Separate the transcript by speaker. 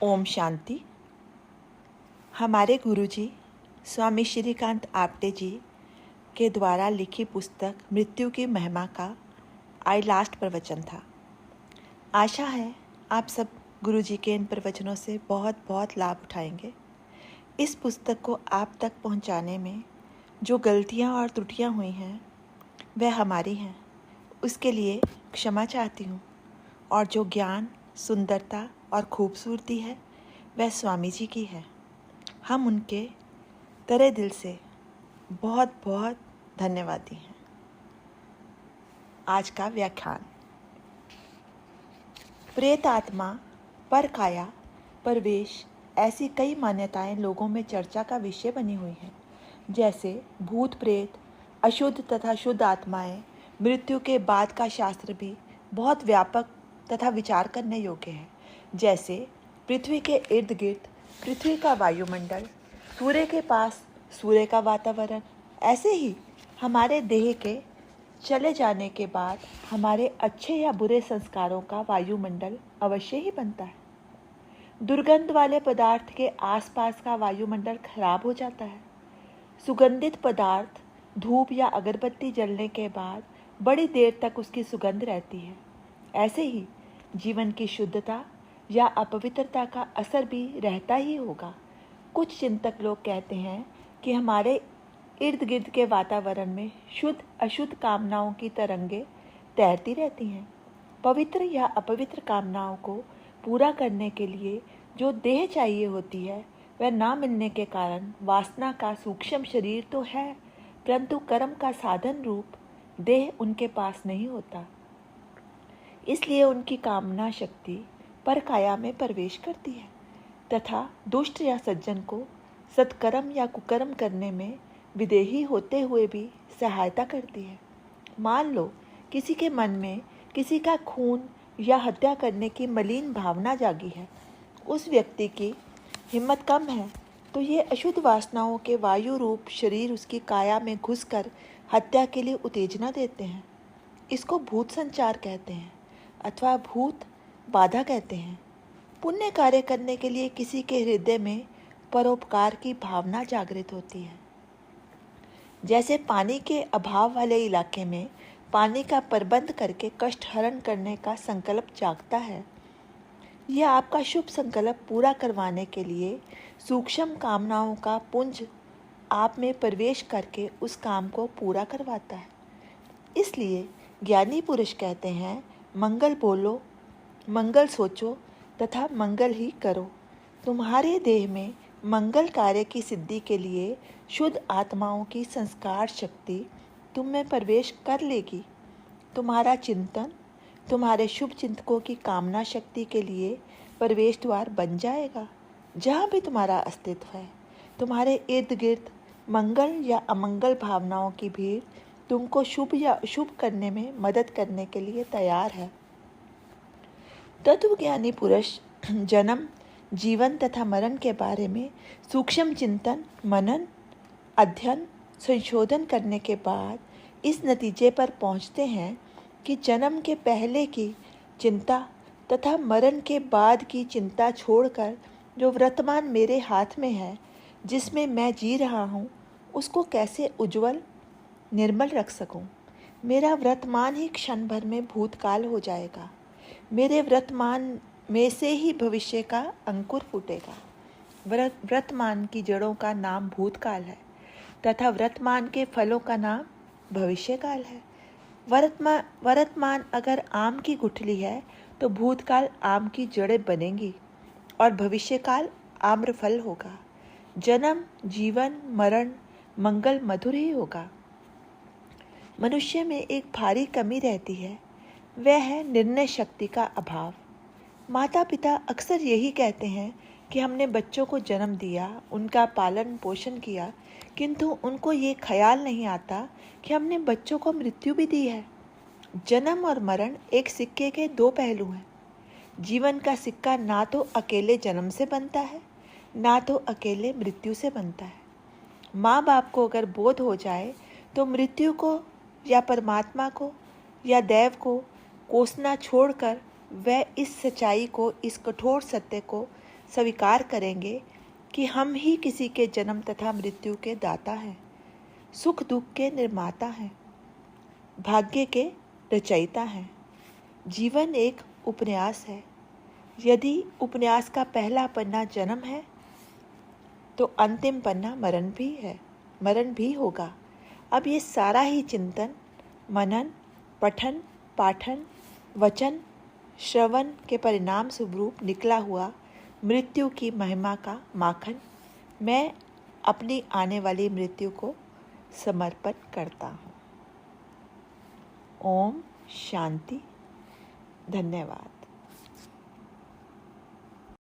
Speaker 1: ओम शांति। हमारे गुरुजी स्वामी श्रीकांत आपटे जी के द्वारा लिखी पुस्तक मृत्यु की महिमा का आज लास्ट प्रवचन था। आशा है आप सब गुरुजी के इन प्रवचनों से बहुत बहुत लाभ उठाएंगे। इस पुस्तक को आप तक पहुंचाने में जो गलतियां और त्रुटियां हुई हैं वह हमारी हैं, उसके लिए क्षमा चाहती हूँ। और जो ज्ञान, सुंदरता और खूबसूरती है वह स्वामी जी की है। हम उनके तहे दिल से बहुत बहुत धन्यवादी हैं। आज का व्याख्यान। प्रेत आत्मा, पर काया, परवेश, ऐसी कई मान्यताएं लोगों में चर्चा का विषय बनी हुई हैं। जैसे भूत प्रेत, अशुद्ध तथा शुद्ध आत्माएं, मृत्यु के बाद का शास्त्र भी बहुत व्यापक तथा विचार करने योग्य है। जैसे पृथ्वी के इर्द गिर्द पृथ्वी का वायुमंडल, सूर्य के पास सूर्य का वातावरण, ऐसे ही हमारे देह के चले जाने के बाद हमारे अच्छे या बुरे संस्कारों का वायुमंडल अवश्य ही बनता है। दुर्गंध वाले पदार्थ के आसपास का वायुमंडल खराब हो जाता है। सुगंधित पदार्थ, धूप या अगरबत्ती जलने के बाद बड़ी देर तक उसकी सुगंध रहती है। ऐसे ही जीवन की शुद्धता या अपवित्रता का असर भी रहता ही होगा। कुछ चिंतक लोग कहते हैं कि हमारे इर्द गिर्द के वातावरण में शुद्ध अशुद्ध कामनाओं की तरंगें तैरती रहती हैं। पवित्र या अपवित्र कामनाओं को पूरा करने के लिए जो देह चाहिए होती है वह ना मिलने के कारण वासना का सूक्ष्म शरीर तो है, परंतु कर्म का साधन रूप देह उनके पास नहीं होता। इसलिए उनकी कामना शक्ति पर काया में प्रवेश करती है तथा दुष्ट या सज्जन को सत्कर्म या कुकर्म करने में विदेही होते हुए भी सहायता करती है। मान लो किसी के मन में किसी का खून या हत्या करने की मलिन भावना जागी है। उस व्यक्ति की हिम्मत कम है तो ये अशुद्ध वासनाओं के वायु रूप शरीर उसकी काया में घुसकर हत्या के लिए उत्तेजना देते हैं। इसको भूत संचार कहते हैं अथवा भूत बाधा कहते हैं। पुण्य कार्य करने के लिए किसी के हृदय में परोपकार की भावना जागृत होती है। जैसे पानी के अभाव वाले इलाके में पानी का प्रबंध करके कष्ट हरण करने का संकल्प जागता है। यह आपका शुभ संकल्प पूरा करवाने के लिए सूक्ष्म कामनाओं का पुंज आप में प्रवेश करके उस काम को पूरा करवाता है। इसलिए ज्ञानी पुरुष कहते हैं, मंगल बोलो, मंगल सोचो तथा मंगल ही करो। तुम्हारे देह में मंगल कार्य की सिद्धि के लिए शुद्ध आत्माओं की संस्कार शक्ति तुम में प्रवेश कर लेगी। तुम्हारा चिंतन तुम्हारे शुभ चिंतकों की कामना शक्ति के लिए प्रवेश द्वार बन जाएगा। जहाँ भी तुम्हारा अस्तित्व है, तुम्हारे इर्द गिर्द मंगल या अमंगल भावनाओं की भीड़ तुमको शुभ या अशुभ करने में मदद करने के लिए तैयार है। तत्वज्ञानी पुरुष जन्म, जीवन तथा मरण के बारे में सूक्ष्म चिंतन, मनन, अध्ययन, संशोधन करने के बाद इस नतीजे पर पहुंचते हैं कि जन्म के पहले की चिंता तथा मरण के बाद की चिंता छोड़कर जो वर्तमान मेरे हाथ में है, जिसमें मैं जी रहा हूँ, उसको कैसे उज्जवल निर्मल रख सकूं। मेरा वर्तमान ही क्षण भर में भूतकाल हो जाएगा। मेरे वर्तमान में से ही भविष्य का अंकुर फूटेगा। वर्तमान की जड़ों का नाम भूतकाल है तथा वर्तमान के फलों का नाम भविष्यकाल है। वर्तमान अगर आम की गुठली है तो भूतकाल आम की जड़ें बनेंगी और भविष्यकाल आम्रफल होगा। जन्म, जीवन, मरण मंगल मधुर ही होगा। मनुष्य में एक भारी कमी रहती है, वह है निर्णय शक्ति का अभाव। माता पिता अक्सर यही कहते हैं कि हमने बच्चों को जन्म दिया, उनका पालन पोषण किया, किंतु उनको ये ख्याल नहीं आता कि हमने बच्चों को मृत्यु भी दी है। जन्म और मरण एक सिक्के के दो पहलू हैं। जीवन का सिक्का ना तो अकेले जन्म से बनता है, ना तो अकेले मृत्यु से बनता है। माँ बाप को अगर बोध हो जाए तो मृत्यु को या परमात्मा को या दैव को कोसना छोड़कर वह इस सच्चाई को, इस कठोर सत्य को स्वीकार करेंगे कि हम ही किसी के जन्म तथा मृत्यु के दाता हैं, सुख दुख के निर्माता हैं, भाग्य के रचयिता हैं। जीवन एक उपन्यास है। यदि उपन्यास का पहला पन्ना जन्म है तो अंतिम पन्ना मरण भी होगा। अब ये सारा ही चिंतन, मनन, पठन, पाठन, वचन, श्रवण के परिणाम स्वरूप निकला हुआ मृत्यु की महिमा का माखन मैं अपनी आने वाली मृत्यु को समर्पण करता हूँ। ओम शांति। धन्यवाद।